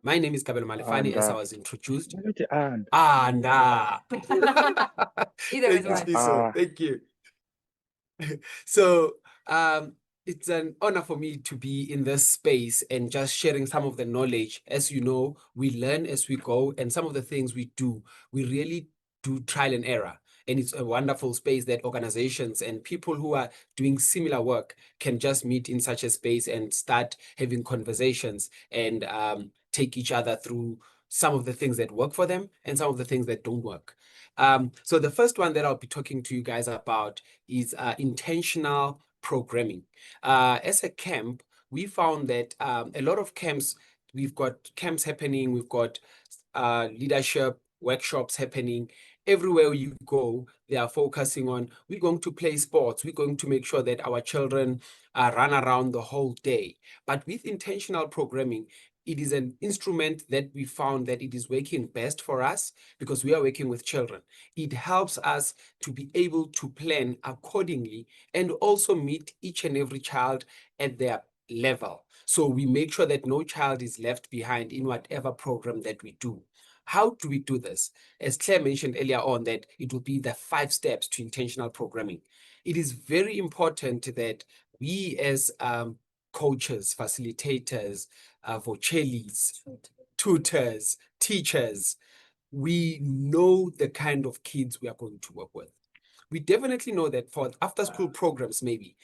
My name is Kabelo Malefane, as I Anda. was introduced. Ukuthi anda. Anda. Either is Thank you, fine. Tiso. Thank you. So, it's an honor for me to be in this space and just sharing some of the knowledge. As you know, we learn as we go, and some of the things we do, we really do trial and error. And it's a wonderful space that organizations and people who are doing similar work can just meet in such a space and start having conversations and take each other through some of the things that work for them and some of the things that don't work. So the first one that I'll be talking to you guys about is intentional programming. As a camp, we found that a lot of camps, we've got camps happening, we've got leadership workshops happening. Everywhere you go, they are focusing on, we're going to play sports, we're going to make sure that our children run around the whole day. But with intentional programming, it is an instrument that we found that it is working best for us because we are working with children. It helps us to be able to plan accordingly and also meet each and every child at their level. So we make sure that no child is left behind in whatever program that we do. How do we do this? As Claire mentioned earlier on, that it will be the 5 steps to intentional programming. It is very important that we as coaches, facilitators, vocellis, tutors, teachers, we know the kind of kids we are going to work with. We definitely know that for after school programs, maybe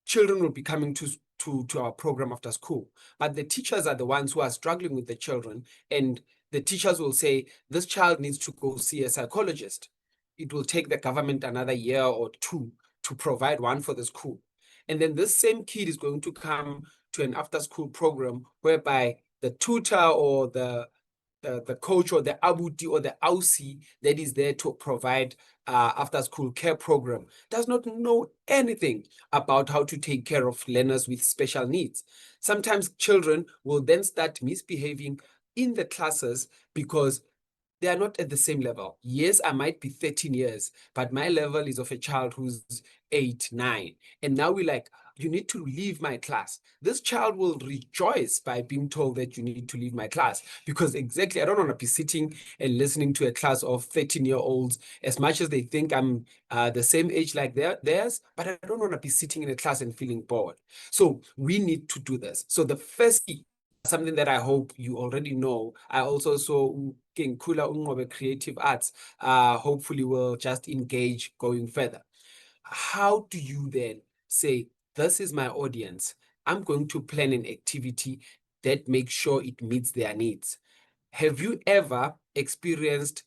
children will be coming to our program after school, but the teachers are the ones who are struggling with the children, and the teachers will say, this child needs to go see a psychologist. It will take the government another year or 2 to provide one for the school. And then this same kid is going to come to an after school program whereby the tutor or the coach or the abuti or the ausi that is there to provide after school care program does not know anything about how to take care of learners with special needs. Sometimes children will then start misbehaving in the classes because they are not at the same level. Yes, I might be 13 years, but my level is of a child who's 8, 9. And now we're like, you need to leave my class. This child will rejoice by being told that you need to leave my class because exactly, I don't want to be sitting and listening to a class of 13-year-olds as much as they think I'm the same age like theirs, but I don't want to be sitting in a class and feeling bored. So we need to do this. So the first key, something that I hope you already know, I also saw Kula Ungobe Creative Arts, hopefully will just engage going further. How do you then say, this is my audience, I'm going to plan an activity that makes sure it meets their needs? Have you ever experienced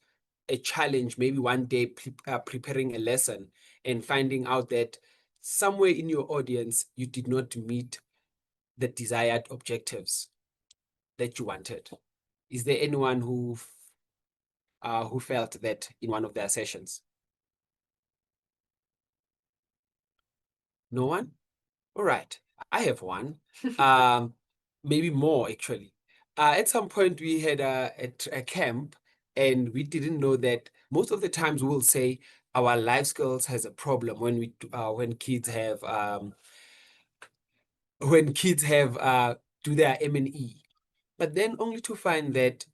a challenge, maybe one day preparing a lesson and finding out that somewhere in your audience, you did not meet the desired objectives that you wanted? Is there anyone who felt that in one of their sessions? No one? All right, I have one. Maybe more actually. At some point we had a camp, and we didn't know that most of the times we will say our life skills has a problem when we when kids have do their M&E, but then only to find that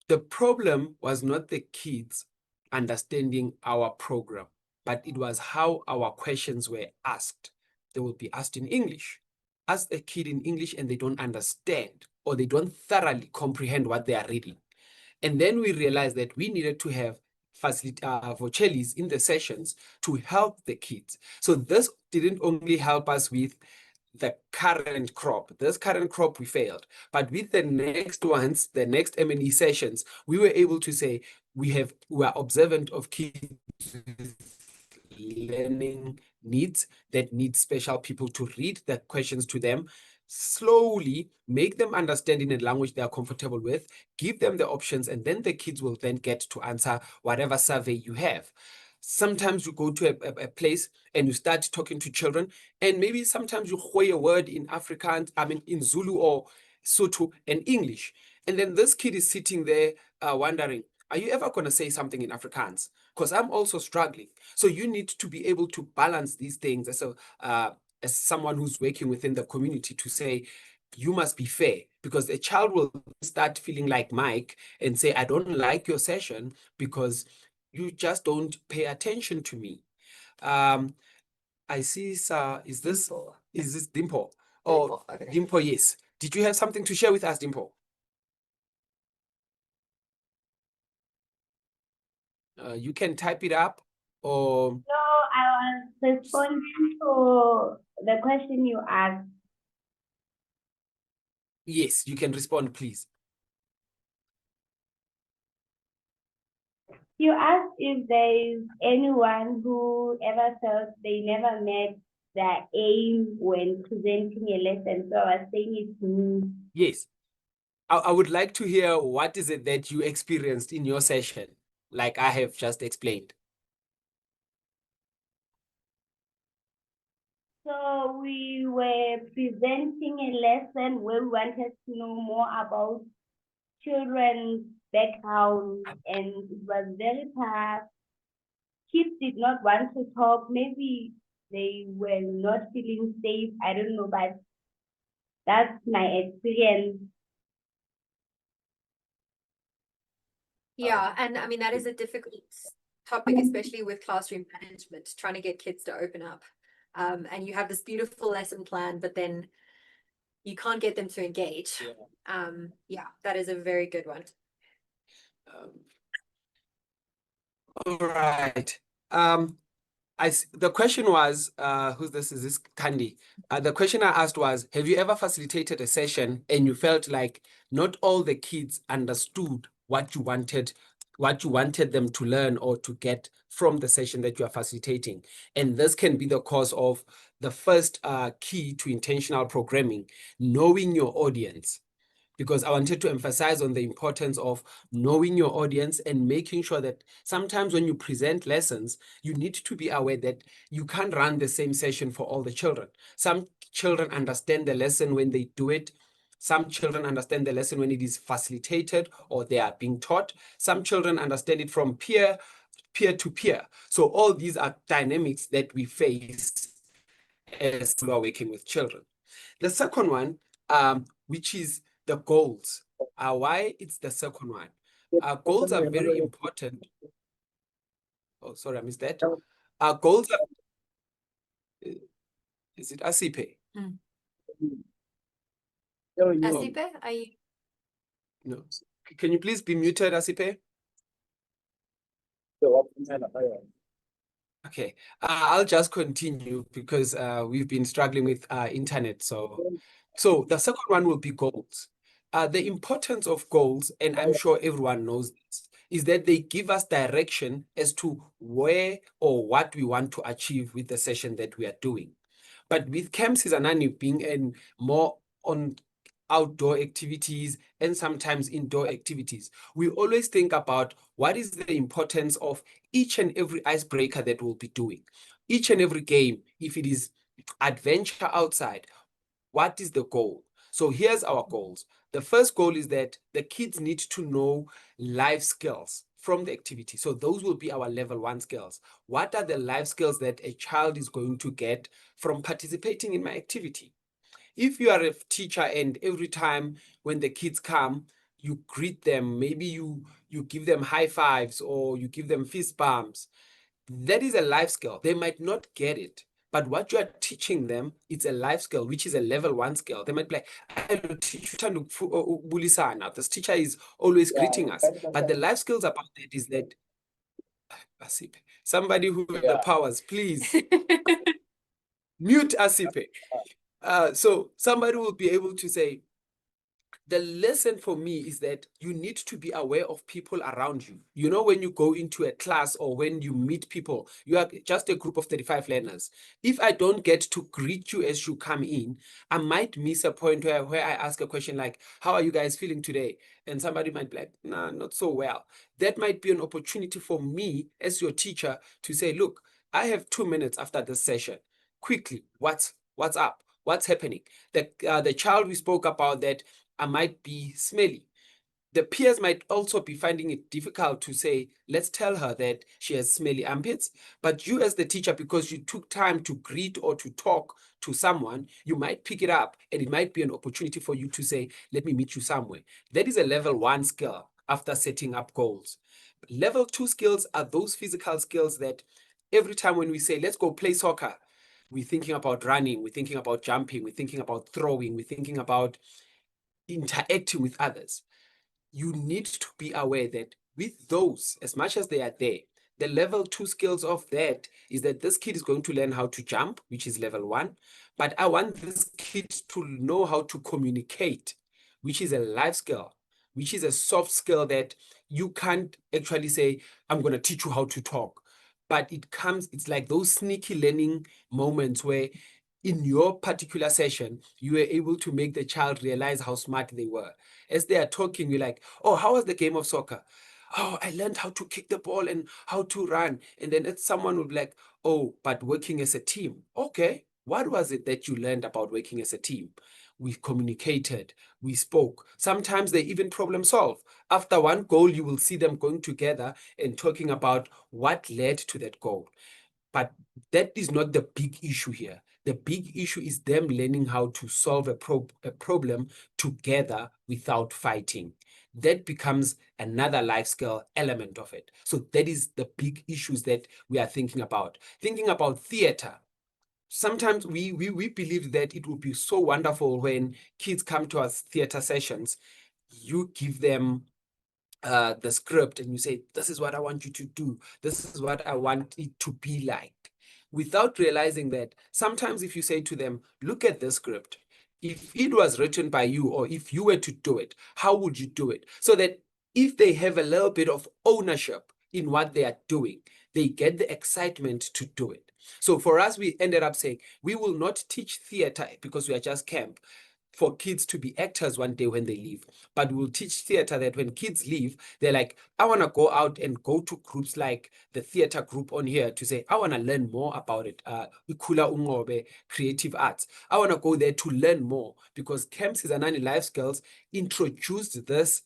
the problem was not the kids understanding our program, but it was how our questions were asked. They will be asked in English. Ask a kid in English and they don't understand, or they don't thoroughly comprehend what they are reading. And then we realized that we needed to have vocellis in the sessions to help the kids. So this didn't only help us with the current crop. This current crop we failed, but with the next ones, the next M&E sessions, we were able to say we are observant of kids with learning needs that need special people to read the questions to them, slowly make them understand in a language they are comfortable with, give them the options, and then the kids will then get to answer whatever survey you have. Sometimes you go to a place and you start talking to children, and maybe sometimes you say a word in Afrikaans, in Zulu or Sotho and English. And then this kid is sitting there wondering, are you ever going to say something in Afrikaans? Because I'm also struggling. So you need to be able to balance these things as someone who's working within the community to say, you must be fair, because the child will start feeling like Mike and say, I don't like your session because you just don't pay attention to me. I see, sir, is this Dimple? Oh, Dimple, okay. Dimple, yes. Did you have something to share with us, Dimple? You can type it up, or So I was responding to the question you asked. yes, you can respond, please. You asked if there is anyone who ever felt they never met their aim when presenting a lesson. So I was saying it's me. Yes. I would like to hear what is it that you experienced in your session, like I have just explained. So we were presenting a lesson where we wanted to know more about children's background, and it was very tough. Kids did not want to talk. Maybe they were not feeling safe. I don't know, but that's my experience. Yeah, and I mean, that is a difficult topic, especially with classroom management, trying to get kids to open up. And you have this beautiful lesson plan, but then you can't get them to engage. Yeah, that is a very good one. All right. The question was, who's this? Is this Kandi? The question I asked was, have you ever facilitated a session and you felt like not all the kids understood what you wanted them to learn or to get from the session that you are facilitating? And this can be the cause of the first key to intentional programming, knowing your audience. Because I wanted to emphasize on the importance of knowing your audience and making sure that sometimes when you present lessons, you need to be aware that you can't run the same session for all the children. Some children understand the lesson when they do it. Some children understand the lesson when it is facilitated or they are being taught. Some children understand it from peer to peer. So all these are dynamics that we face as we are working with children. The second one, which is the goals. Why it's the second one? Goals are very important. Oh, sorry, I missed that. Goals are, is it Asipe? Asipe, are you? No. Can you please be muted, Asipe? Okay, I'll just continue because we've been struggling with internet. So the second one will be goals. The importance of goals, and I'm sure everyone knows this, is that they give us direction as to where or what we want to achieve with the session that we are doing. But with Camp Sizanani being more on outdoor activities and sometimes indoor activities, we always think about what is the importance of each and every icebreaker that we'll be doing. Each and every game, if it is adventure outside, what is the goal? So here's our goals. The first goal is that the kids need to know life skills from the activity. So those will be our level 1 skills. What are the life skills that a child is going to get from participating in my activity? If you are a teacher and every time when the kids come, you greet them, maybe you give them high fives or you give them fist bumps, that is a life skill. They might not get it, but what you are teaching them, it's a life skill, which is a level 1 skill. They might be like, I don't teach bulisana. This teacher is always greeting us. But the life skills about that is that, Asipe, somebody who has the powers, please mute Asipe. So somebody will be able to say, the lesson for me is that you need to be aware of people around you. You know, when you go into a class or when you meet people, you are just a group of 35 learners. If I don't get to greet you as you come in, I might miss a point where I ask a question like, how are you guys feeling today? And somebody might be like, nah, not so well. That might be an opportunity for me as your teacher to say, look, I have 2 minutes after this session. Quickly, what's up? What's happening? The child we spoke about that I might be smelly. The peers might also be finding it difficult to say, let's tell her that she has smelly armpits. But you as the teacher, because you took time to greet or to talk to someone, you might pick it up and it might be an opportunity for you to say, let me meet you somewhere. That is a level 1 skill after setting up goals. Level 2 skills are those physical skills that every time when we say, let's go play soccer, we're thinking about running, we're thinking about jumping, we're thinking about throwing, we're thinking about interacting with others. You need to be aware that with those, as much as they are there, the level 2 skills of that is that this kid is going to learn how to jump, which is level 1. But I want this kid to know how to communicate, which is a life skill, which is a soft skill that you can't actually say, I'm going to teach you how to talk. But it's like those sneaky learning moments where in your particular session, you were able to make the child realize how smart they were. As they are talking, you're like, oh, how was the game of soccer? Oh, I learned how to kick the ball and how to run. And then someone would be like, oh, but working as a team. Okay, what was it that you learned about working as a team? We communicated, we spoke. Sometimes they even problem solve. After one goal, you will see them going together and talking about what led to that goal. But that is not the big issue here. The big issue is them learning how to solve a problem together without fighting. That becomes another life skill element of it. So that is the big issues that we are thinking about. Thinking about theater. Sometimes we believe that it would be so wonderful when kids come to our theater sessions, you give them the script and you say, this is what I want you to do. This is what I want it to be like. Without realizing that sometimes if you say to them, look at the script, if it was written by you or if you were to do it, how would you do it? So that if they have a little bit of ownership in what they are doing, they get the excitement to do it. So for us, we ended up saying, we will not teach theater because we are just camp for kids to be actors one day when they leave. But we'll teach theater that when kids leave, they're like, I want to go out and go to groups like the theater group on here to say, I want to learn more about it. Ikula Ungobe, creative arts. I want to go there to learn more because Camps is Anani Life Skills introduced this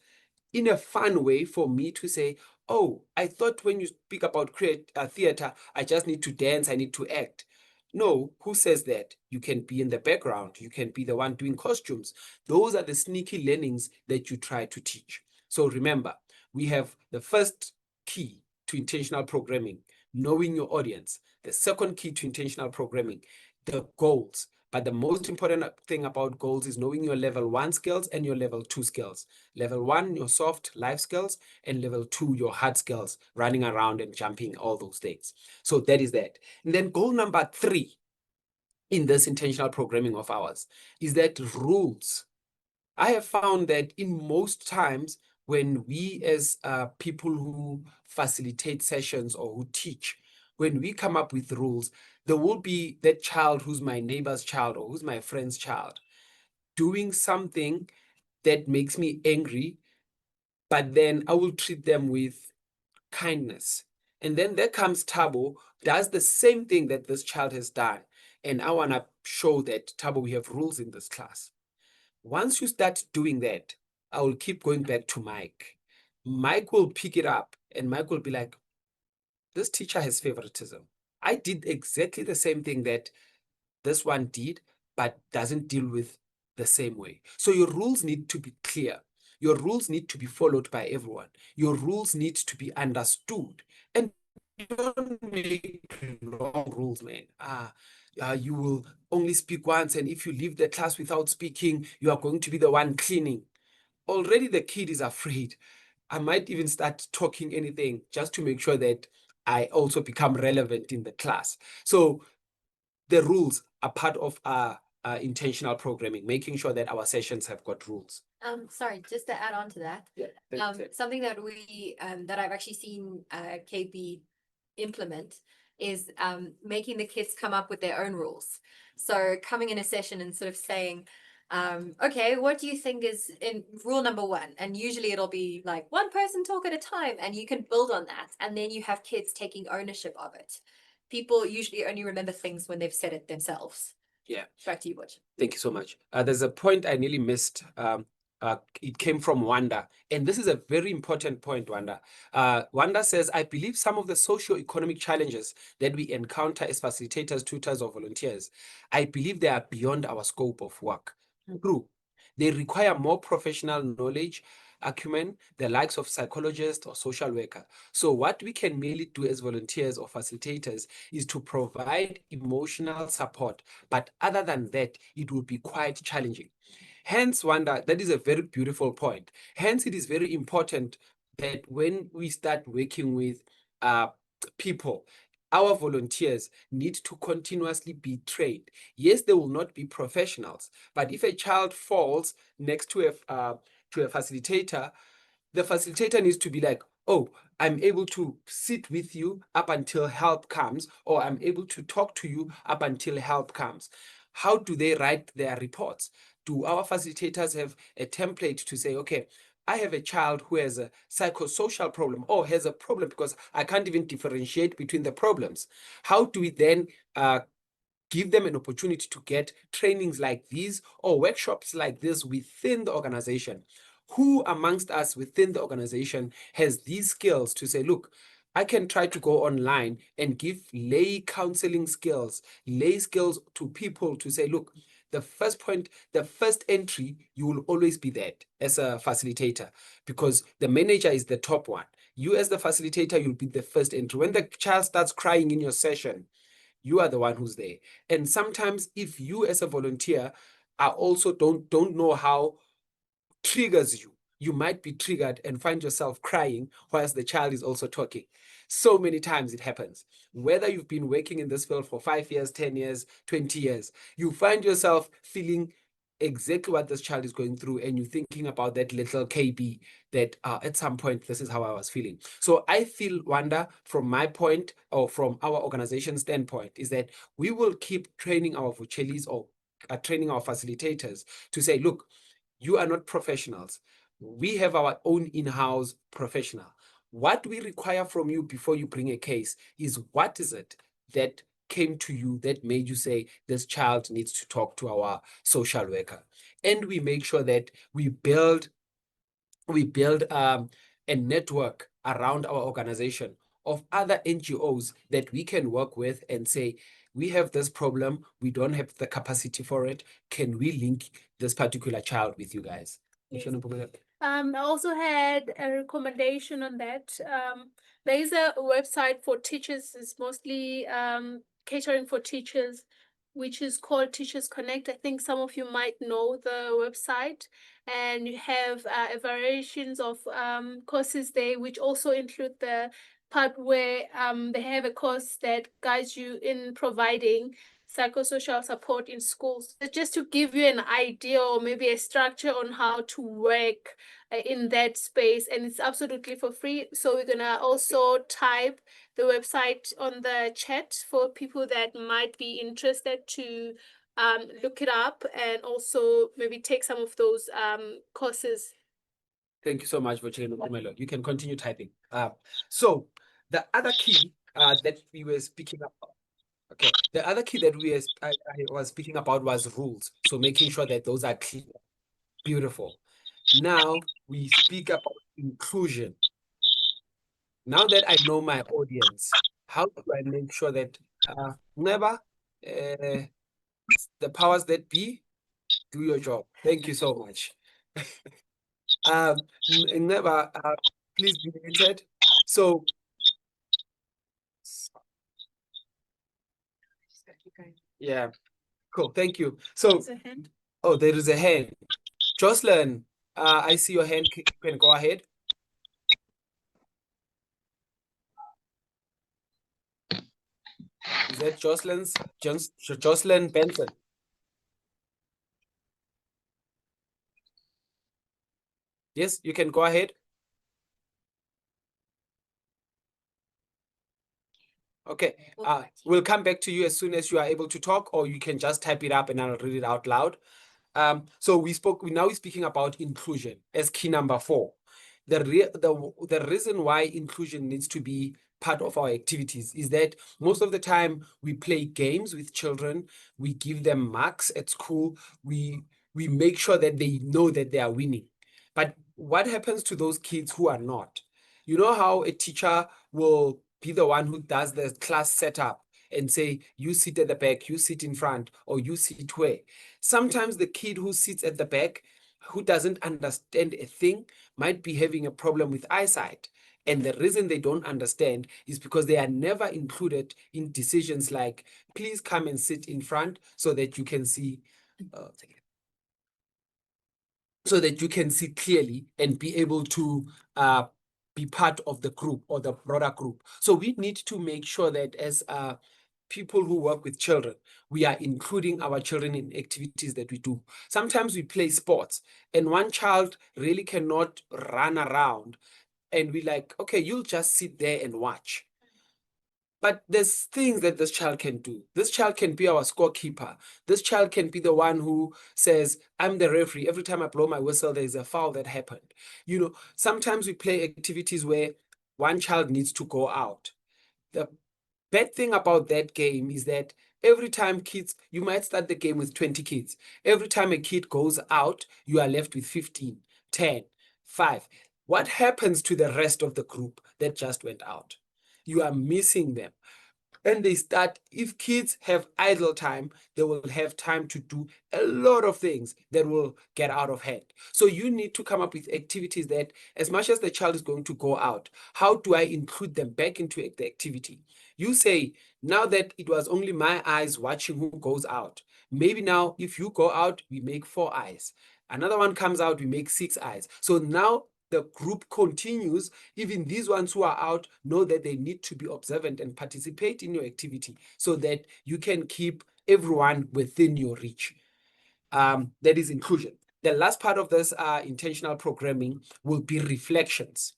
in a fun way for me to say, oh, I thought when you speak about theater, I just need to dance, I need to act. No, who says that? You can be in the background. You can be the one doing costumes. Those are the sneaky learnings that you try to teach. So remember, we have the first key to intentional programming, knowing your audience. The second key to intentional programming, the goals. But the most important thing about goals is knowing your level 1 skills and your level 2 skills. Level 1, your soft life skills, and level 2, your hard skills, running around and jumping, all those things. So that is that. And then goal number 3 in this intentional programming of ours is that rules. I have found that in most times when we as people who facilitate sessions or who teach, when we come up with rules, there will be that child who's my neighbor's child or who's my friend's child doing something that makes me angry, but then I will treat them with kindness. And then there comes Tabo, does the same thing that this child has done. And I want to show that, Tabo, we have rules in this class. Once you start doing that, I will keep going back to Mike. Mike will pick it up and Mike will be like, this teacher has favoritism. I did exactly the same thing that this one did, but doesn't deal with the same way. So your rules need to be clear. Your rules need to be followed by everyone. Your rules need to be understood. And don't make long rules, man. You will only speak once, and if you leave the class without speaking, you are going to be the one cleaning. Already the kid is afraid. I might even start talking anything just to make sure that I also become relevant in the class. So the rules are part of our intentional programming, making sure that our sessions have got rules. Sorry, just to add on to that. Yeah, Something that that I've actually seen KB implement is making the kids come up with their own rules. So coming in a session and sort of saying, okay, what do you think is in rule number 1? And usually it'll be like one person talk at a time, and you can build on that. And then you have kids taking ownership of it. People usually only remember things when they've said it themselves. Yeah. Back to you, Butch. Thank you so much. There's a point I nearly missed. It came from Wanda. And this is a very important point, Wanda. Wanda says, I believe some of the socio-economic challenges that we encounter as facilitators, tutors, or volunteers, I believe they are beyond our scope of work. True. They require more professional knowledge, acumen, the likes of psychologists or social worker. So what we can merely do as volunteers or facilitators is to provide emotional support. But other than that, it will be quite challenging. Hence, Wanda, that is a very beautiful point. Hence, it is very important that when we start working with people, our volunteers need to continuously be trained. Yes, they will not be professionals, but if a child falls next to a facilitator, the facilitator needs to be like, oh, I'm able to sit with you up until help comes, or I'm able to talk to you up until help comes. How do they write their reports? Do our facilitators have a template to say, okay, I have a child who has a psychosocial problem or has a problem because I can't even differentiate between the problems? How do we then give them an opportunity to get trainings like these or workshops like this within the organization? Who amongst us within the organization has these skills to say, look, I can try to go online and give lay counseling skills, lay skills to people to say, look, the first point, the first entry, you will always be that as a facilitator because the manager is the top one. You as the facilitator, you'll be the first entry. When the child starts crying in your session, you are the one who's there. And sometimes if you as a volunteer are also don't know how triggers you, you might be triggered and find yourself crying whilst the child is also talking. So many times it happens. Whether you've been working in this field for 5 years, 10 years, 20 years, you find yourself feeling exactly what this child is going through and you're thinking about that little KB that at some point this is how I was feeling. So I feel, Wanda, from my point or from our organization standpoint, is that we will keep training our Vuchelis or training our facilitators to say, look, you are not professionals. We have our own in-house professional. What we require from you before you bring a case is what is it that came to you that made you say this child needs to talk to our social worker? And we make sure that we build a network around our organization of other NGOs that we can work with and say, we have this problem, we don't have the capacity for it. Can we link this particular child with you guys? Yes. I also had a recommendation on that. There is a website for teachers, it's mostly catering for teachers, which is called Teachers Connect. I think some of you might know the website, and you have variations of courses there, which also include the part where they have a course that guides you in providing psychosocial support in schools. Just to give you an idea or maybe a structure on how to work in that space, and it's absolutely for free. So we're gonna also type the website on the chat for people that might be interested to look it up and also maybe take some of those courses. Thank you so much, Vucheli. You can continue typing. So the other key that we were speaking about, okay, the other key that I was speaking about was rules. So making sure that those are clear. Beautiful. Now we speak about inclusion. Now that I know my audience, how do I make sure that never the powers that be do your job? Thank you so much. Never, please be muted. So yeah, cool. Thank you. So, oh, there is a hand. Jocelyn, I see your hand. You can go ahead. Is that Jocelyn Benson? Yes, you can go ahead. Okay, we'll come back to you as soon as you are able to talk, or you can just type it up and I'll read it out loud. So we're speaking about inclusion as key number 4. The reason why inclusion needs to be part of our activities is that most of the time we play games with children, we give them marks at school, we we make sure that they know that they are winning. But what happens to those kids who are not? You know how a teacher will be the one who does the class setup and say, you sit at the back, you sit in front, or you sit where? Sometimes the kid who sits at the back, who doesn't understand a thing, might be having a problem with eyesight. And the reason they don't understand is because they are never included in decisions like, please come and sit in front so that you can see, clearly and be able to be part of the group or the broader group. So we need to make sure that as people who work with children, we are including our children in activities that we do. Sometimes we play sports and one child really cannot run around and we like, okay, you'll just sit there and watch. But there's things that this child can do. This child can be our scorekeeper. This child can be the one who says, I'm the referee. Every time I blow my whistle, there's a foul that happened. You know, sometimes we play activities where one child needs to go out. The bad thing about that game is that every time kids, you might start the game with 20 kids. Every time a kid goes out, you are left with 15, 10, 5. What happens to the rest of the group that just went out? You are missing them. And they start, if kids have idle time, they will have time to do a lot of things that will get out of hand. So you need to come up with activities that, as much as the child is going to go out, how do I include them back into the activity? You say, now that it was only my eyes watching who goes out, maybe now if you go out, we make 4 eyes. Another one comes out, we make 6 eyes. So now the group continues. Even these ones who are out know that they need to be observant and participate in your activity so that you can keep everyone within your reach. That is inclusion. The last part of this intentional programming will be reflections.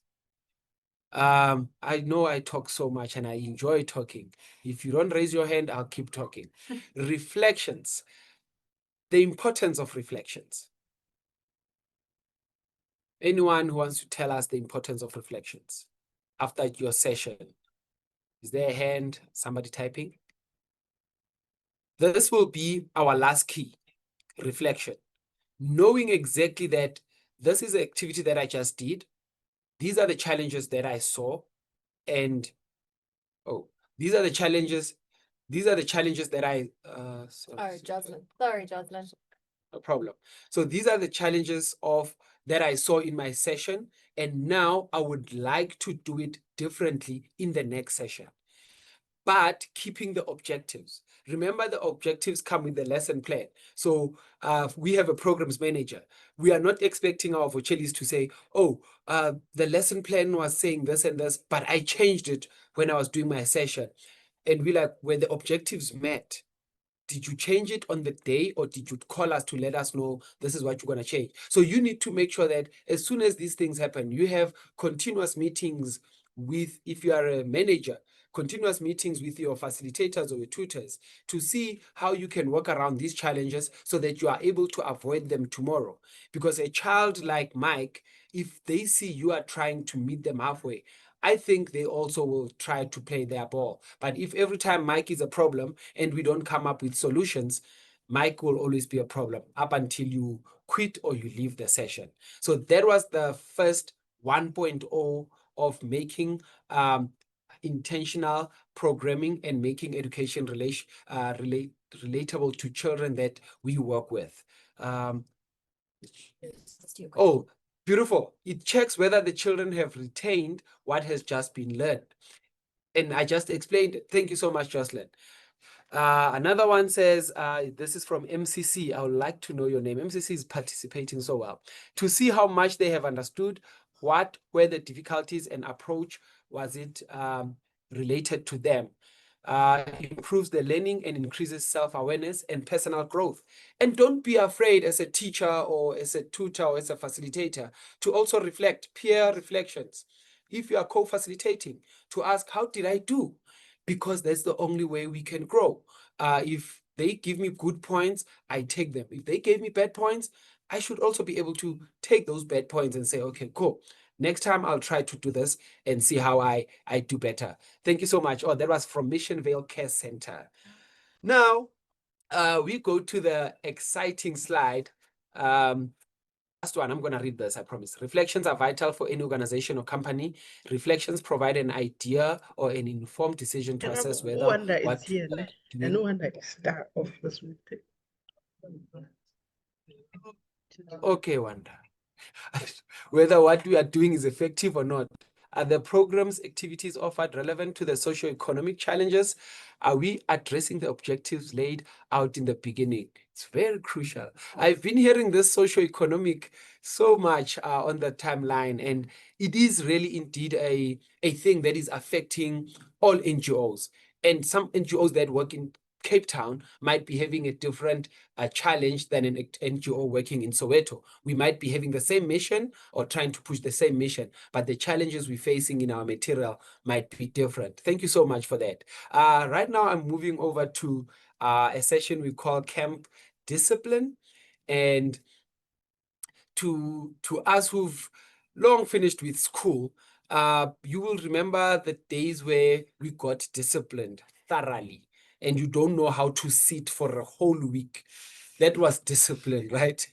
I know I talk so much and I enjoy talking. If you don't raise your hand, I'll keep talking. Reflections. The importance of reflections. Anyone who wants to tell us the importance of reflections after your session? Is there a hand? Somebody typing? This will be our last key, reflection. Knowing exactly that this is an activity that I just did. These are the challenges that I saw. And these are the challenges. These are the challenges that I Sorry, Jocelyn. No problem. So these are the challenges that I saw in my session, and now I would like to do it differently in the next session. But keeping the objectives. Remember, the objectives come with the lesson plan. So we have a programs manager. We are not expecting our vocelis to say, the lesson plan was saying this and this, but I changed it when I was doing my session. And we like, were the objectives met? Did you change it on the day, or did you call us to let us know this is what you're going to change? So you need to make sure that as soon as these things happen, you have continuous meetings with, if you are a manager, continuous meetings with your facilitators or your tutors to see how you can work around these challenges so that you are able to avoid them tomorrow. Because a child like Mike, if they see you are trying to meet them halfway, I think they also will try to play their ball. But if every time Mike is a problem and we don't come up with solutions, Mike will always be a problem up until you quit or you leave the session. So that was the first 1.0 of making intentional programming and making education relatable to children that we work with. Beautiful. It checks whether the children have retained what has just been learned. And I just explained it. Thank you so much, Jocelyn. Another one says, this is from MCC. I would like to know your name. MCC is participating so well. To see how much they have understood, what were the difficulties and approach was it related to them. Improves the learning and increases self-awareness and personal growth. And don't be afraid as a teacher or as a tutor or as a facilitator to also reflect, peer reflections. If you are co-facilitating, to ask, how did I do? Because that's the only way we can grow. If they give me good points, I take them. If they gave me bad points, I should also be able to take those bad points and say, okay, cool. Next time I'll try to do this and see how I do better. Thank you so much. Oh, that was from Mission Vale Care Center. Now, we go to the exciting slide. Last one, I'm going to read this, I promise. Reflections are vital for any organization or company. Reflections provide an idea or an informed decision to assess No whether wonder what it's here. we And are no wonder it's that of this meeting. Okay, Wanda. Whether what we are doing is effective or not. Are the programs, activities offered relevant to the socio-economic challenges? Are we addressing the objectives laid out in the beginning? It's very crucial. I've been hearing this socio-economic so much on the timeline, and it is really indeed a thing that is affecting all NGOs. And some NGOs that work in Cape Town might be having a different challenge than an NGO working in Soweto. We might be having the same mission or trying to push the same mission, but the challenges we're facing in our material might be different. Thank you so much for that. Right now, I'm moving over to a session we call Camp Discipline. And to us who've long finished with school, you will remember the days where we got disciplined thoroughly and you don't know how to sit for a whole week. That was discipline, right?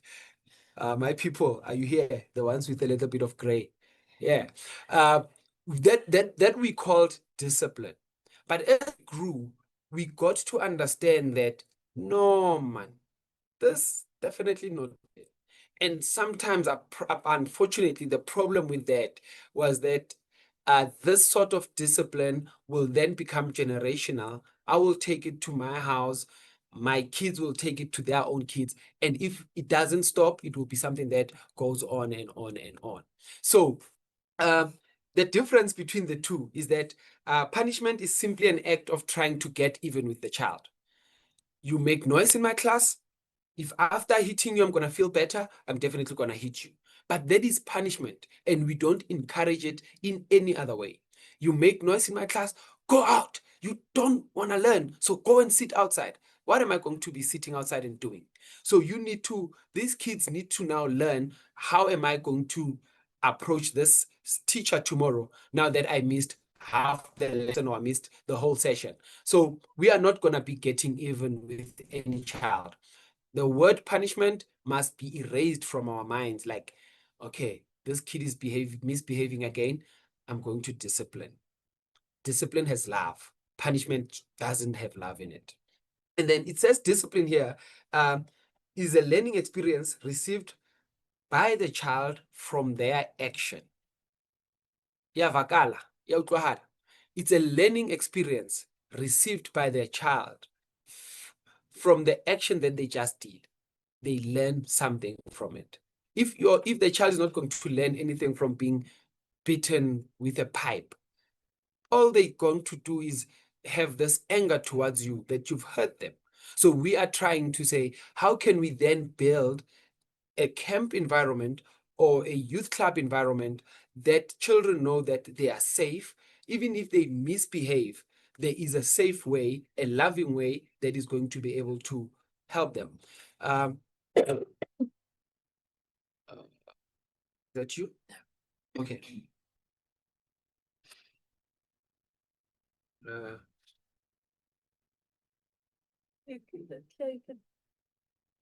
My people, are you here? The ones with a little bit of gray. Yeah. That we called discipline. But as we grew, we got to understand that, no, man, this definitely not. And sometimes, unfortunately, the problem with that was that this sort of discipline will then become generational. I will take it to my house. My kids will take it to their own kids. And if it doesn't stop, it will be something that goes on and on and on. So the difference between the two is that punishment is simply an act of trying to get even with the child. You make noise in my class. If after hitting you, I'm going to feel better, I'm definitely going to hit you. But that is punishment, and we don't encourage it in any other way. You make noise in my class, go out. You don't want to learn, so go and sit outside. What am I going to be sitting outside and doing? So these kids need to now learn, how am I going to approach this teacher tomorrow now that I missed half the lesson or I missed the whole session? So we are not going to be getting even with any child. The word punishment must be erased from our minds. Like, okay, this kid is misbehaving again. I'm going to discipline. Discipline has love. Punishment doesn't have love in it. And then it says discipline here is a learning experience received by the child from their action. Yavakala, yautlwahara. It's a learning experience received by their child from the action that they just did. They learn something from it. If the child is not going to learn anything from being beaten with a pipe, all they're going to do is have this anger towards you that you've hurt them. So we are trying to say, how can we then build a camp environment or a youth club environment that children know that they are safe, even if they misbehave, there is a safe way, a loving way that is going to be able to help them. Is that you? Okay.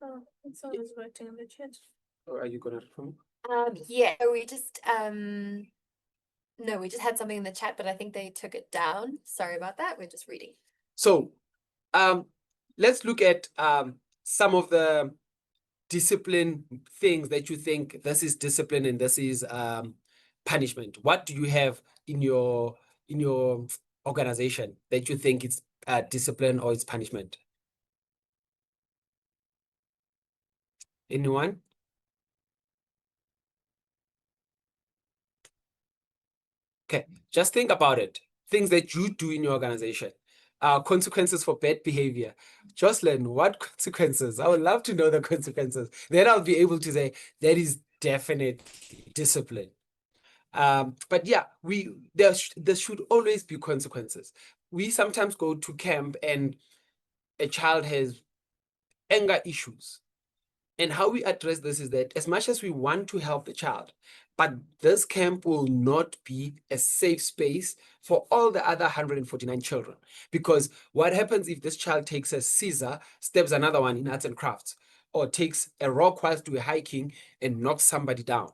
Oh, someone's writing in the chat. Or are you gonna from? Yeah, we just no, we just had something in the chat, but I think they took it down. Sorry about that. We're just reading. So let's look at some of the discipline things that you think this is discipline and this is punishment. What do you have in your organization that you think it's discipline or it's punishment? Anyone? Okay, just think about it. Things that you do in your organization. Consequences for bad behavior. Jocelyn, what consequences? I would love to know the consequences. Then I'll be able to say that is definitely discipline. But yeah, there should always be consequences. We sometimes go to camp and a child has anger issues. And how we address this is that as much as we want to help the child, but this camp will not be a safe space for all the other 149 children. Because what happens if this child takes a scissor, stabs another one in arts and crafts? or takes a rock whilst we're hiking and knocks somebody down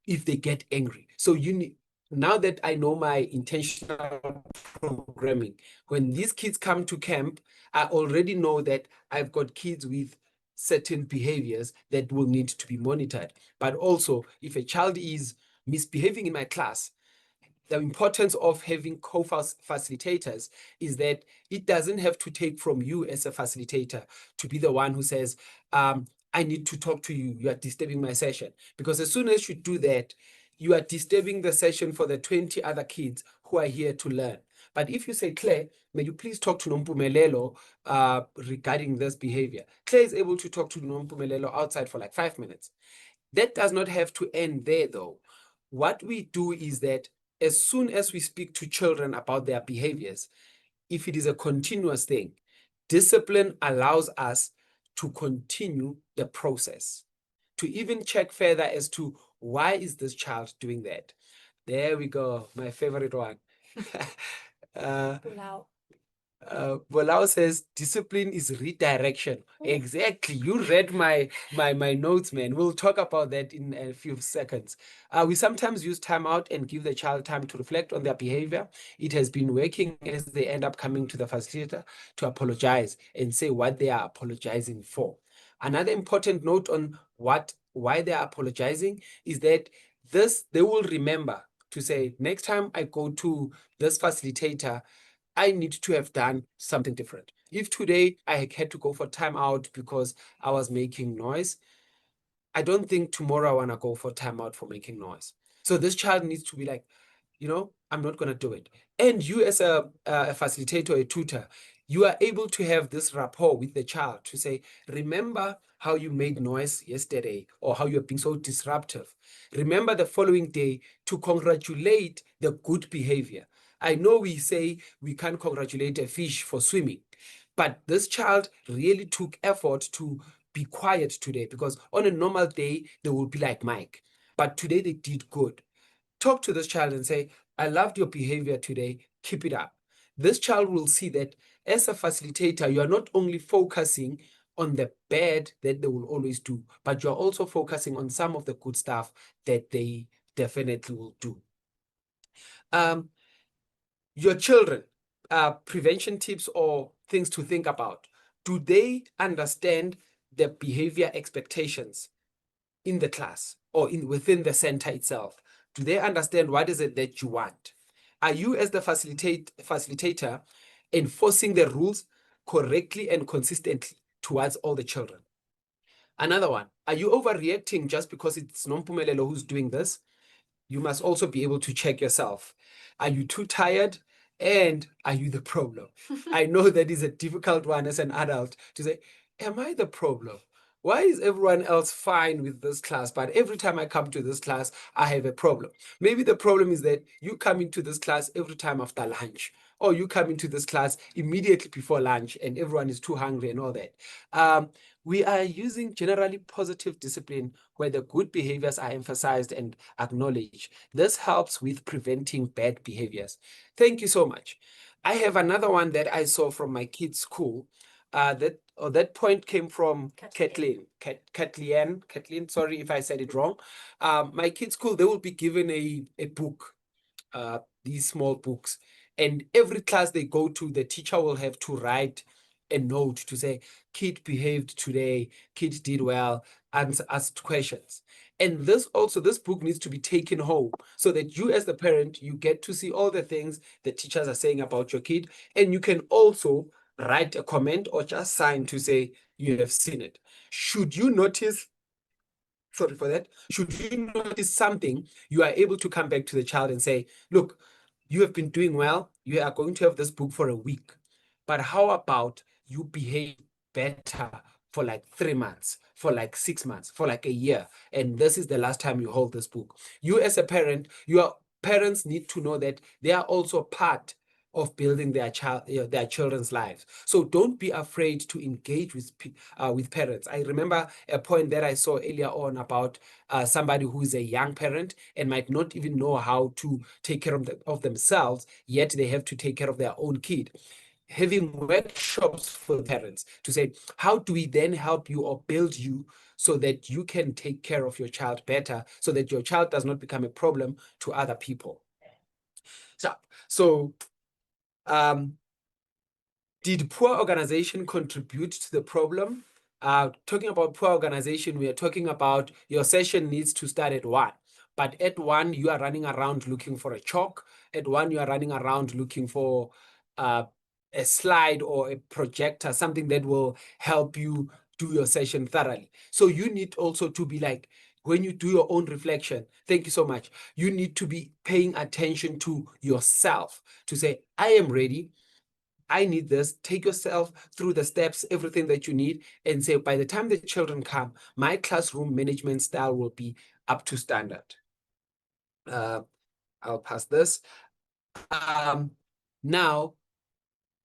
if they get angry. So you need, now that I know my intentional programming, when these kids come to camp, I already know that I've got kids with certain behaviors that will need to be monitored. But also, if a child is misbehaving in my class, the importance of having co-facilitators is that it doesn't have to take from you as a facilitator to be the one who says, I need to talk to you, you are disturbing my session. Because as soon as you do that, you are disturbing the session for the 20 other kids who are here to learn. But if you say, Claire, may you please talk to Nompumelelo regarding this behavior? Claire is able to talk to Nompumelelo outside for like 5 minutes. That does not have to end there though. What we do is that as soon as we speak to children about their behaviors, if it is a continuous thing, discipline allows us to continue the process, to even check further as to why is this child doing that. There we go, my favorite one. Wow. Bolao says discipline is redirection. Exactly. You read my notes, man. We'll talk about that in a few seconds. We sometimes use timeout and give the child time to reflect on their behavior. It has been working as they end up coming to the facilitator to apologize and say what they are apologizing for. Another important note on why they are apologizing is that they will remember to say, next time I go to this facilitator, I need to have done something different. If today I had to go for timeout because I was making noise, I don't think tomorrow I want to go for timeout for making noise. So this child needs to be like, I'm not going to do it. And you as a facilitator, a tutor, you are able to have this rapport with the child to say, remember how you made noise yesterday or how you're being so disruptive. Remember the following day to congratulate the good behavior. I know we say we can't congratulate a fish for swimming, but this child really took effort to be quiet today because on a normal day, they will be like Mike. But today they did good. Talk to this child and say, I loved your behavior today. Keep it up. This child will see that as a facilitator, you are not only focusing on the bad that they will always do, but you're also focusing on some of the good stuff that they definitely will do. Your children, prevention tips or things to think about. Do they understand the behavior expectations in the class or within the center itself? Do they understand what is it that you want? Are you as the facilitator enforcing the rules correctly and consistently towards all the children? Another one, are you overreacting just because it's Nompumelelo who's doing this? You must also be able to check yourself. Are you too tired? And are you the problem? I know that is a difficult one as an adult to say, am I the problem? Why is everyone else fine with this class? But every time I come to this class, I have a problem. Maybe the problem is that you come into this class every time after lunch, or you come into this class immediately before lunch and everyone is too hungry and all that. We are using generally positive discipline where the good behaviors are emphasized and acknowledged. This helps with preventing bad behaviors. Thank you so much. I have another one that I saw from my kids' school. That point came from Kathleen. Kathleen, sorry if I said it wrong. My kids' school, they will be given a book, these small books. And every class they go to, the teacher will have to write a note to say, kid behaved today, kid did well, asked questions. And this book needs to be taken home so that you as the parent, you get to see all the things the teachers are saying about your kid. And you can also write a comment or just sign to say you have seen it. Should you notice, sorry for that, should you notice something, you are able to come back to the child and say, look, you have been doing well. You are going to have this book for a week. But how about you behave better for like 3 months, for like 6 months, for like a year? And this is the last time you hold this book. You as a parent, your parents need to know that they are also part of building their children's lives. So don't be afraid to engage with parents. I remember a point that I saw earlier on about somebody who is a young parent and might not even know how to take care of themselves, yet they have to take care of their own kid. having workshops for parents to say, how do we then help you or build you so that you can take care of your child better, so that your child does not become a problem to other people. So did poor organization contribute to the problem? Talking about poor organization, we are talking about your session needs to start at 1. But at 1, you are running around looking for a chalk. At 1, you are running around looking for a slide or a projector, something that will help you do your session thoroughly. So you need also to be like, when you do your own reflection, thank you so much, you need to be paying attention to yourself to say, I am ready. I need this. Take yourself through the steps, everything that you need, and say, by the time the children come, my classroom management style will be up to standard. I'll pass this. Now,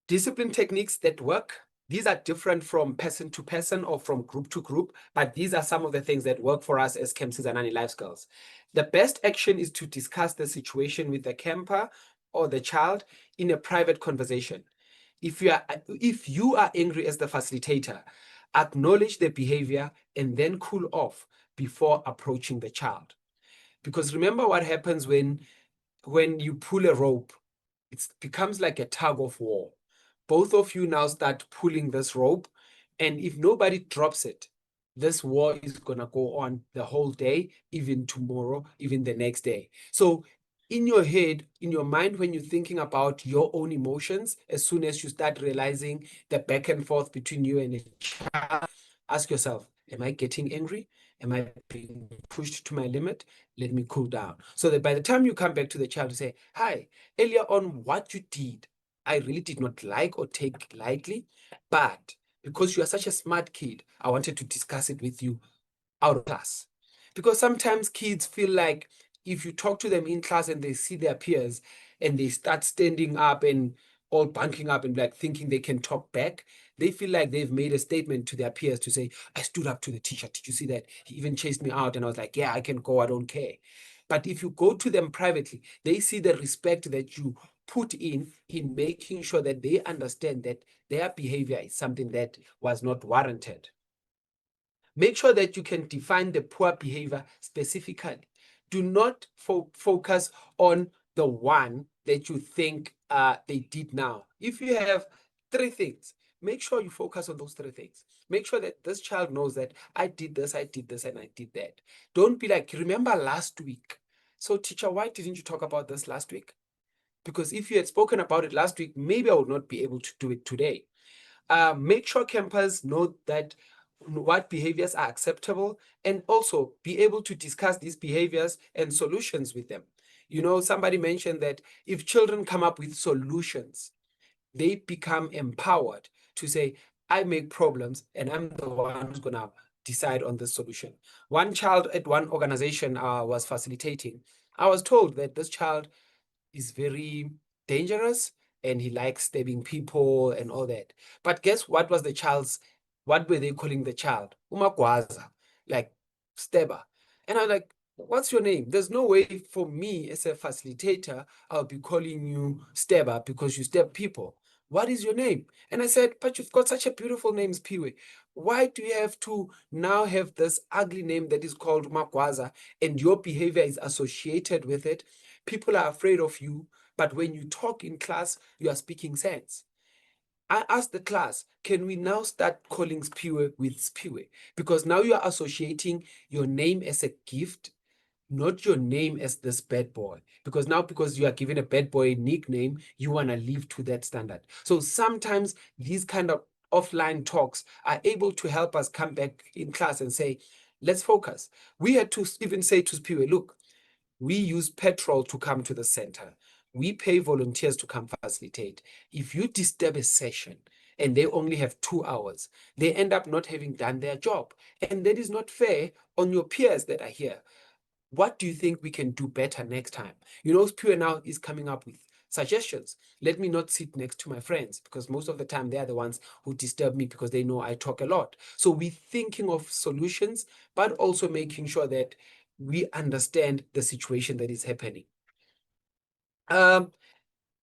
discipline techniques that work. These are different from person to person or from group to group, but these are some of the things that work for us as Camp Sizanani Life Skills. The best action is to discuss the situation with the camper or the child in a private conversation. If you are angry as the facilitator, acknowledge the behavior and then cool off before approaching the child. Because remember what happens when you pull a rope, it becomes like a tug of war. Both of you now start pulling this rope, and if nobody drops it, this war is gonna go on the whole day, even tomorrow, even the next day. So in your head, in your mind, when you're thinking about your own emotions, as soon as you start realizing the back and forth between you and the child, ask yourself, am I getting angry? Am I being pushed to my limit? Let me cool down. So that by the time you come back to the child, you say, hi, earlier on what you did, I really did not like or take lightly, but because you are such a smart kid, I wanted to discuss it with you out of class. Because sometimes kids feel like if you talk to them in class and they see their peers and they start standing up and all bunking up and like thinking they can talk back, they feel like they've made a statement to their peers to say, I stood up to the teacher. Did you see that? He even chased me out. And I was like, yeah, I can go. I don't care. But if you go to them privately, they see the respect that you put in making sure that they understand that their behavior is something that was not warranted. Make sure that you can define the poor behavior specifically. Do not focus on the one that you think they did now. If you have 3 things, make sure you focus on those 3 things. Make sure that this child knows that I did this, and I did that. Don't be like, remember last week. So teacher, why didn't you talk about this last week? Because if you had spoken about it last week, maybe I would not be able to do it today. Make sure campers know that what behaviors are acceptable and also be able to discuss these behaviors and solutions with them. You know, somebody mentioned that if children come up with solutions, they become empowered to say, I make problems and I'm the one who's going to decide on the solution. One child at one organization was facilitating. I was told that this child is very dangerous and he likes stabbing people and all that. But guess what was what were they calling the child? Umagwaza, like stabber. And I'm like, what's your name? There's no way for me as a facilitator, I'll be calling you stabber because you stab people. What is your name? And I said, but you've got such a beautiful name, Piwe. Why do you have to now have this ugly name that is called Magwaza and your behavior is associated with it? People are afraid of you, but when you talk in class, you are speaking sense. I asked the class, can we now start calling Spiwe with Spiwe? Because now you are associating your name as a gift, not your name as this bad boy. Because now, because you are given a bad boy nickname, you want to live to that standard. So sometimes these kind of offline talks are able to help us come back in class and say, let's focus. We had to even say to Spiwe, look, we use petrol to come to the center. We pay volunteers to come facilitate. If you disturb a session and they only have 2 hours, they end up not having done their job. And that is not fair on your peers that are here. What do you think we can do better next time? You know, Pure now is coming up with suggestions. Let me not sit next to my friends because most of the time they are the ones who disturb me because they know I talk a lot. So we're thinking of solutions, but also making sure that we understand the situation that is happening.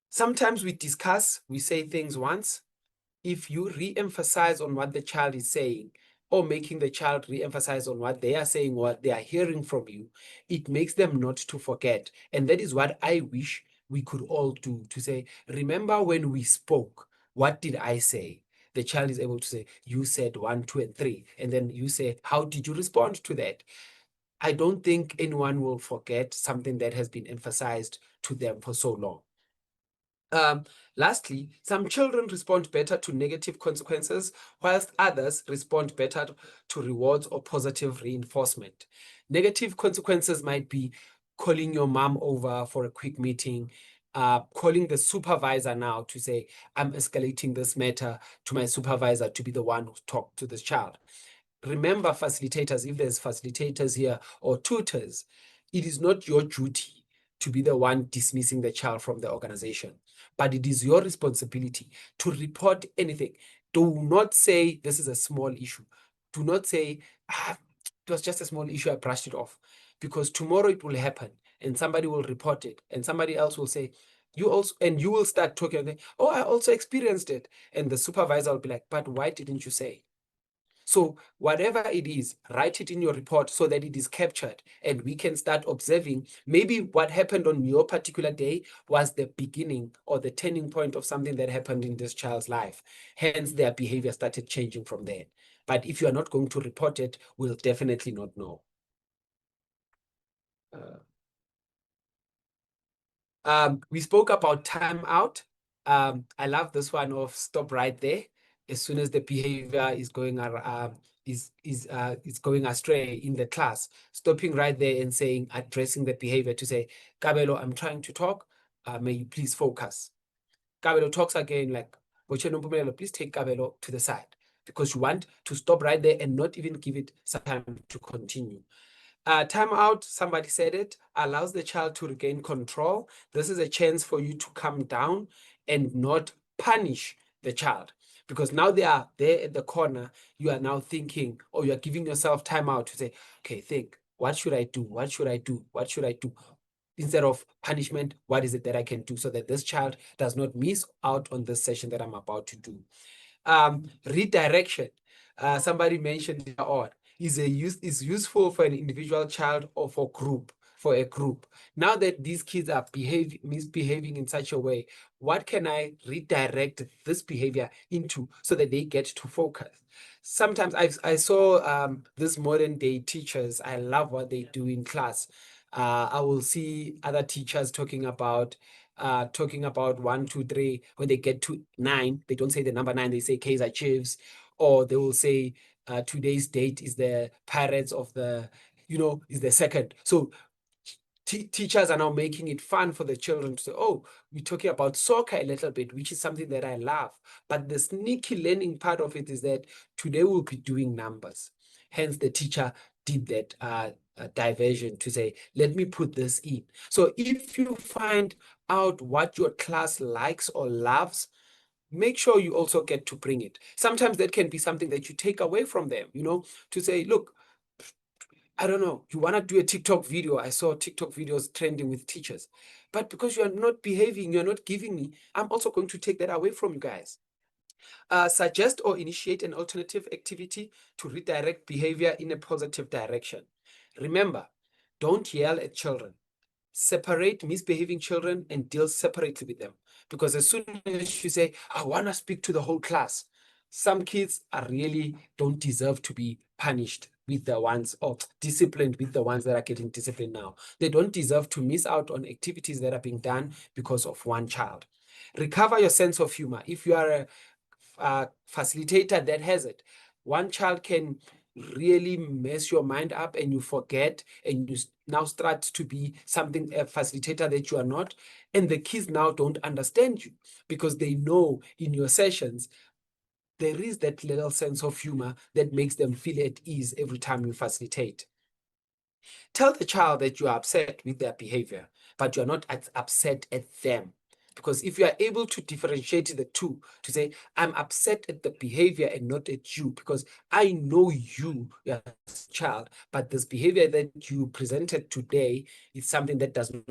Sometimes we discuss, we say things once. If you re-emphasize on what the child is saying, or making the child re-emphasize on what they are saying, what they are hearing from you, it makes them not to forget. And that is what I wish we could all do, to say, remember when we spoke, what did I say? The child is able to say, you said 1, 2, and 3. And then you say, how did you respond to that? I don't think anyone will forget something that has been emphasized to them for so long. Lastly, some children respond better to negative consequences, whilst others respond better to rewards or positive reinforcement. Negative consequences might be calling your mom over for a quick meeting, calling the supervisor now to say, I'm escalating this matter to my supervisor to be the one who talked to this child. Remember, facilitators, if there's facilitators here or tutors, it is not your duty to be the one dismissing the child from the organization, but it is your responsibility to report anything. Do not say this is a small issue. Do not say, it was just a small issue, I brushed it off, because tomorrow it will happen and somebody will report it and somebody else will say, you also, and you will start talking, oh, I also experienced it. And the supervisor will be like, but why didn't you say? So whatever it is, write it in your report so that it is captured and we can start observing maybe what happened on your particular day was the beginning or the turning point of something that happened in this child's life. Hence, their behavior started changing from there. But if you are not going to report it, we'll definitely not know. We spoke about timeout. I love this one of stop right there. As soon as the behavior is going is going astray in the class, stopping right there and saying, addressing the behavior to say, Kabelo, I'm trying to talk. May you please focus. Kabelo talks again like, please take Kabelo to the side, because you want to stop right there and not even give it some time to continue. Timeout, somebody said it, allows the child to regain control. This is a chance for you to calm down and not punish the child. Because now they are there at the corner, you are now thinking, or you are giving yourself time out to say, okay, think, what should I do? What should I do? What should I do? Instead of punishment, what is it that I can do so that this child does not miss out on this session that I'm about to do? Redirection. Somebody mentioned it on is useful for an individual child or for a group. Now that these kids are misbehaving in such a way, what can I redirect this behavior into so that they get to focus? Sometimes I saw this modern day teachers, I love what they do in class. I will see other teachers talking about 1, 2, 3. When they get to 9, they don't say the number 9, they say Kaizer Chiefs, or they will say today's date is the Pirates of the, is the second. So teachers are now making it fun for the children to say, oh, we're talking about soccer a little bit, which is something that I love. But the sneaky learning part of it is that today we'll be doing numbers. Hence, the teacher did that diversion to say, let me put this in. So if you find out what your class likes or loves, make sure you also get to bring it. Sometimes that can be something that you take away from them, to say, look, I don't know, you want to do a TikTok video. I saw TikTok videos trending with teachers. But because you are not behaving, you're not giving me, I'm also going to take that away from you guys. Suggest or initiate an alternative activity to redirect behavior in a positive direction. Remember, don't yell at children. Separate misbehaving children and deal separately with them. Because as soon as you say, I want to speak to the whole class, some kids don't deserve to be punished with the ones, or disciplined with the ones that are getting disciplined now. They don't deserve to miss out on activities that are being done because of one child. Recover your sense of humor. If you are a facilitator that has it, one child can really mess your mind up and you forget, and you now start to be a facilitator that you are not, and the kids now don't understand you because they know in your sessions there is that little sense of humor that makes them feel at ease every time you facilitate. Tell the child that you are upset with their behavior, but you are not upset at them. Because if you are able to differentiate the two, to say, I'm upset at the behavior and not at you, because I know you as a child, but this behavior that you presented today is something that does not.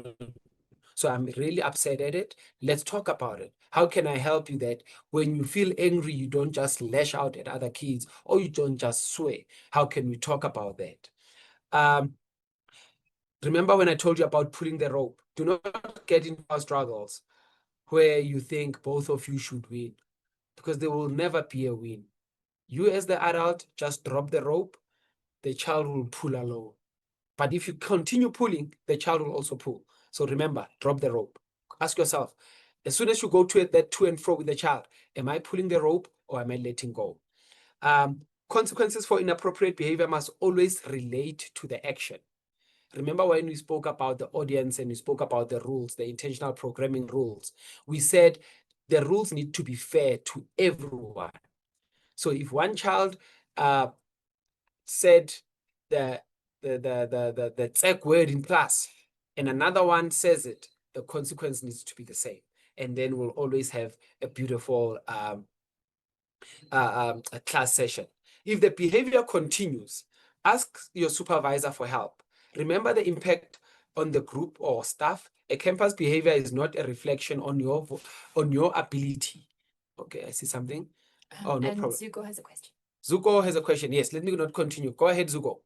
So I'm really upset at it. Let's talk about it. How can I help you that when you feel angry, you don't just lash out at other kids or you don't just swear? How can we talk about that? Remember when I told you about pulling the rope? Do not get into struggles where you think both of you should win, because there will never be a win. You as the adult, just drop the rope, the child will pull alone. But if you continue pulling, the child will also pull. So remember, drop the rope. Ask yourself, as soon as you go to it, that to and fro with the child, am I pulling the rope or am I letting go? Consequences for inappropriate behavior must always relate to the action. Remember when we spoke about the audience and we spoke about the rules, the intentional programming rules, we said the rules need to be fair to everyone. So if one child said the tsek word in class and another one says it, the consequence needs to be the same. And then we'll always have a beautiful a class session. If the behavior continues, ask your supervisor for help. Remember the impact on the group or staff. A campus behavior is not a reflection on your ability. Okay, I see something. Oh, no and problem. Zuko has a question. Zuko has a question. Yes, let me not continue. Go ahead, Zuko.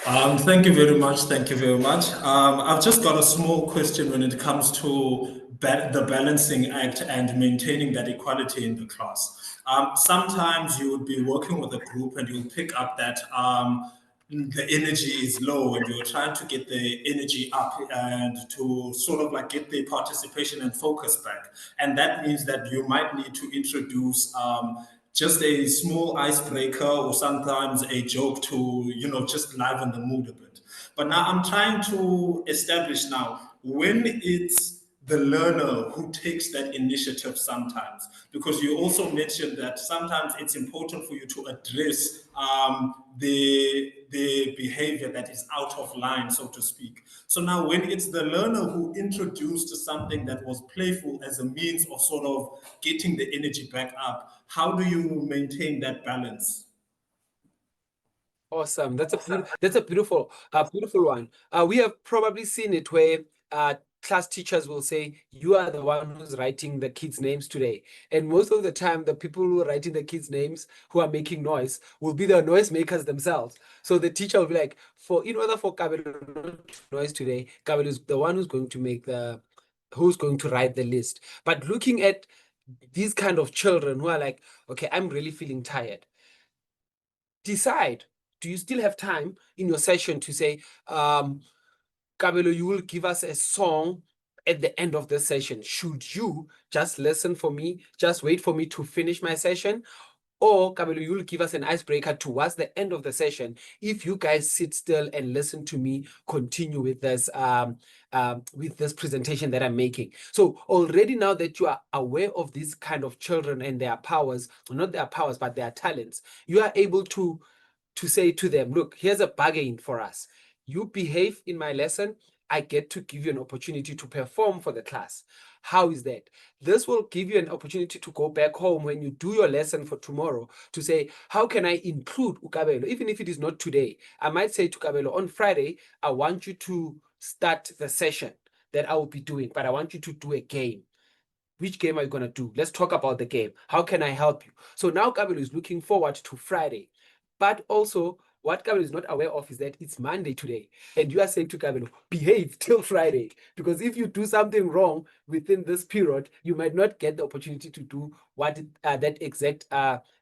Thank you very much. Thank you very much. I've just got a small question when it comes to the balancing act and maintaining that equality in the class. Sometimes you would be working with a group and you'll pick up that the energy is low and you're trying to get the energy up and to sort of like get the participation and focus back. And that means that you might need to introduce just a small icebreaker or sometimes a joke to, just liven the mood a bit. But now I'm trying to establish now when it's the learner who takes that initiative sometimes, because you also mentioned that sometimes it's important for you to address the behavior that is out of line, so to speak. So now when it's the learner who introduced something that was playful as a means of sort of getting the energy back up, how do you maintain that balance? Awesome. That's a beautiful one. We have probably seen it where class teachers will say, you are the one who's writing the kids' names today. And most of the time, the people who are writing the kids' names who are making noise will be the noise makers themselves. So the teacher will be like, in order for Kabelo not to noise today, Kabelo is the one who's going to write the list. But looking at these kind of children who are like, okay, I'm really feeling tired. Decide, do you still have time in your session to say, Kabelo, you will give us a song at the end of the session? Should you just listen for me, just wait for me to finish my session? Or Kabelo, you will give us an icebreaker towards the end of the session. If you guys sit still and listen to me, continue with this presentation that I'm making. So already now that you are aware of these kind of children and their powers, not their powers, but their talents, you are able to say to them, look, here's a bargain for us. You behave in my lesson, I get to give you an opportunity to perform for the class. How is that? This will give you an opportunity to go back home when you do your lesson for tomorrow to say, how can I include Kabelo? Even if it is not today, I might say to Kabelo, on Friday, I want you to start the session that I will be doing, but I want you to do a game. Which game are you going to do? Let's talk about the game. How can I help you? So now Kabelo is looking forward to Friday. But also, what Kabelo is not aware of is that it's Monday today. And you are saying to Kabelo, behave till Friday. Because if you do something wrong within this period, you might not get the opportunity to do that exact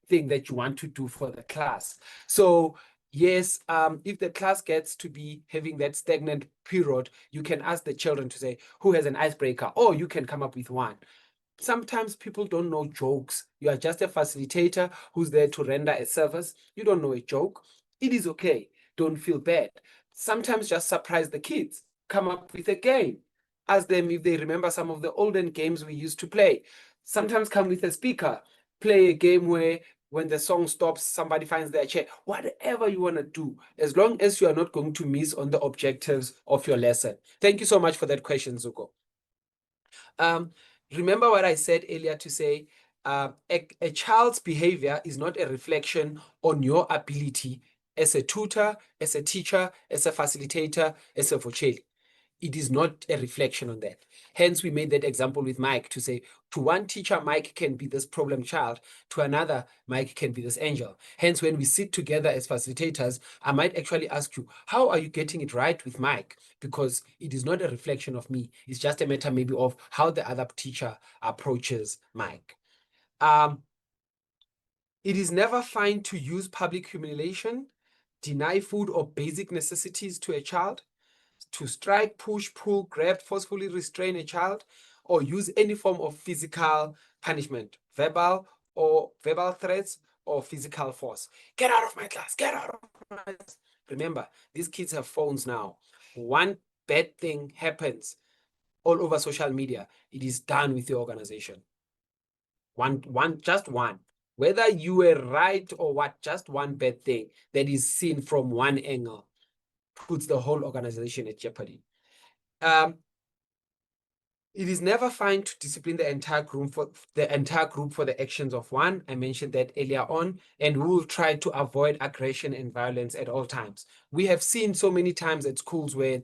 thing that you want to do for the class. So yes, if the class gets to be having that stagnant period, you can ask the children to say, who has an icebreaker? Or you can come up with one. Sometimes people don't know jokes. You are just a facilitator who's there to render a service. You don't know a joke. It is okay. Don't feel bad. Sometimes just surprise the kids. Come up with a game. Ask them if they remember some of the olden games we used to play. Sometimes come with a speaker. Play a game where when the song stops, somebody finds their chair. Whatever you want to do, as long as you are not going to miss on the objectives of your lesson. Thank you so much for that question, Zuko. Remember what I said earlier to say, a child's behavior is not a reflection on your ability as a tutor, as a teacher, as a facilitator, as a vocheli. It is not a reflection on that. Hence, we made that example with Mike to say, to one teacher, Mike can be this problem child. To another, Mike can be this angel. Hence, when we sit together as facilitators, I might actually ask you, how are you getting it right with Mike? Because it is not a reflection of me. It's just a matter maybe of how the other teacher approaches Mike. It is never fine to use public humiliation, deny food or basic necessities to a child, to strike, push, pull, grab, forcefully restrain a child, or use any form of physical punishment, verbal threats, or physical force. Get out of my class, get out of my class. Remember, these kids have phones now. One bad thing happens all over social media, it is done with the organization. Just one. Whether you were right or what, just one bad thing that is seen from one angle puts the whole organization at jeopardy. It is never fine to discipline the entire group for the actions of one. I mentioned that earlier on, and we will try to avoid aggression and violence at all times. We have seen so many times at schools where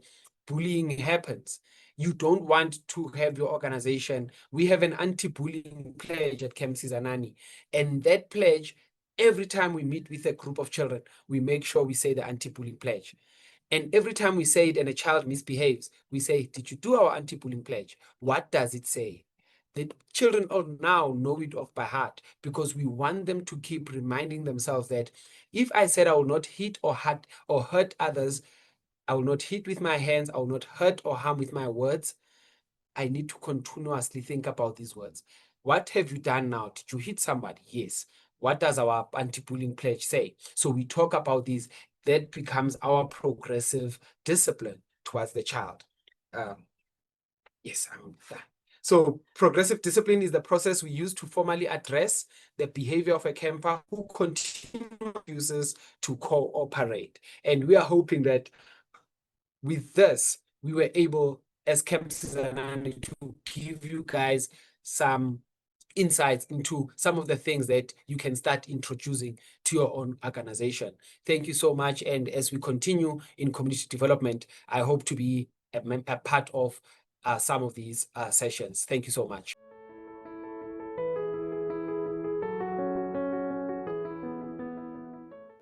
bullying happens. You don't want to have your organization. We have an anti-bullying pledge at Camp Sizanani, and that pledge, every time we meet with a group of children, we make sure we say the anti-bullying pledge. And every time we say it and a child misbehaves, we say, did you do our anti-bullying pledge? What does it say? The children all now know it off by heart because we want them to keep reminding themselves that if I said I will not hit or hurt others, I will not hit with my hands, I will not hurt or harm with my words, I need to continuously think about these words. What have you done now? Did you hit somebody? Yes. What does our anti-bullying pledge say? So we talk about these. That becomes our progressive discipline towards the child. Yes, I'm done. So progressive discipline is the process we use to formally address the behavior of a camper who continues to cooperate. And we are hoping that with this, we were able, as Camp Sizanani, to give you guys some insights into some of the things that you can start introducing to your own organization. Thank you so much. And as we continue in community development, I hope to be a part of some of these sessions. Thank you so much.